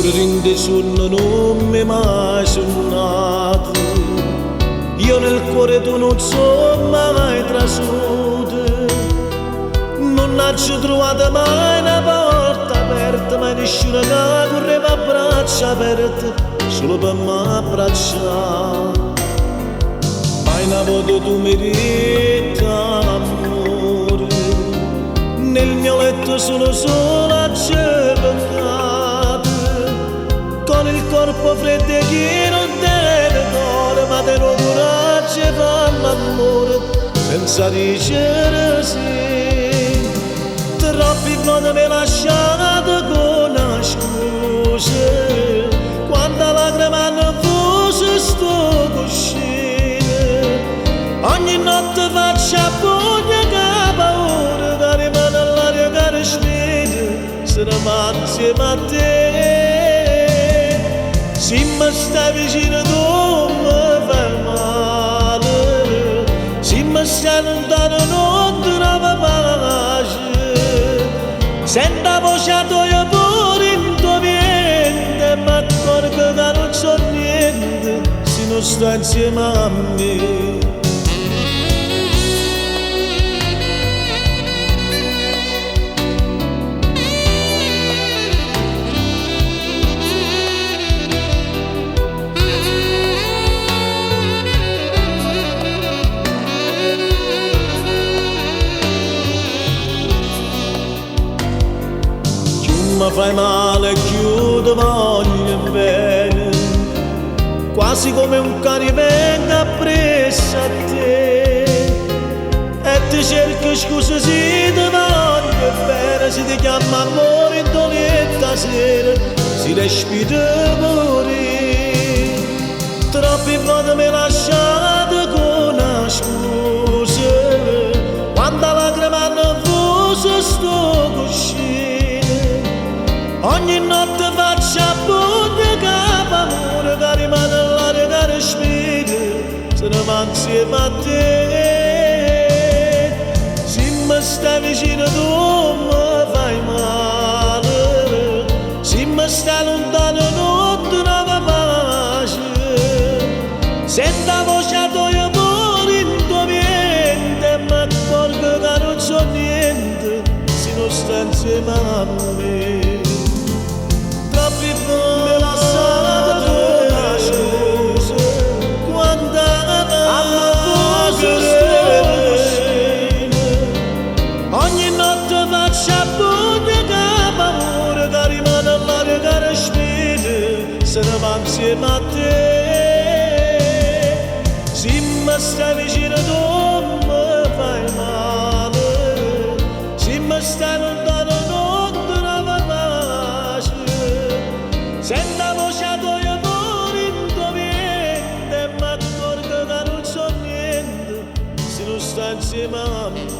pure rinde sonno non mi mai sonnato. Io nel cuore tu non so mai trasuto, non ho trovato mai una porta aperta, mai nessuno che correva a braccia aperte solo per me abbracciare. Mai una volta tu mi detti amore, nel mio letto solo c'è peccato, con il corpo freddo che non deve cuore, ma te lo coraggio e fammi amore senza dicere sì. Troppi volte mi lasciato con una scusa, quanta lacrima hanno fuso sto cuscino, ogni notte faccio a pugna che paura, da rimane all'aria che respira, se ne va insieme a te. Se mi stai vicino tu mi fai male, se mi stai lontano non trovo pace. Sento la voce tua pure in tuo vientre, ma accorgo che non so niente se non stai insieme a me. Mi fai male, chiudo, voglio bene, quasi come un cane venga appresso a te, e ti cerco scusa se ti voglio bene, se ti chiamo amore in doletta sera, si respira morire. Troppi volte mi lasciate con una scusa, quando lacrima hanno fuso sto cuscino, ogni notte faccio a pugna che paura, che rimane all'aria che respira, se ne va insieme a te. Se mi stai vicino tu mi fai male, se mi stai lontano non trovo pace. Sento la voce tua pure in tuo vientre, ma accorgo che non so niente se non stai insieme a me. Me la sala tua scusa, quando hanno fuso ogni notte faccio a pugna che paura, che rimane all'aria che respira, se ne va insieme a te. Se mi stai vicino tu mi fai male, se mi stai lontano non trovo pace. Sento la voce tua pure in tuo vientre, ma accorgo che non so niente se non stai insieme a me.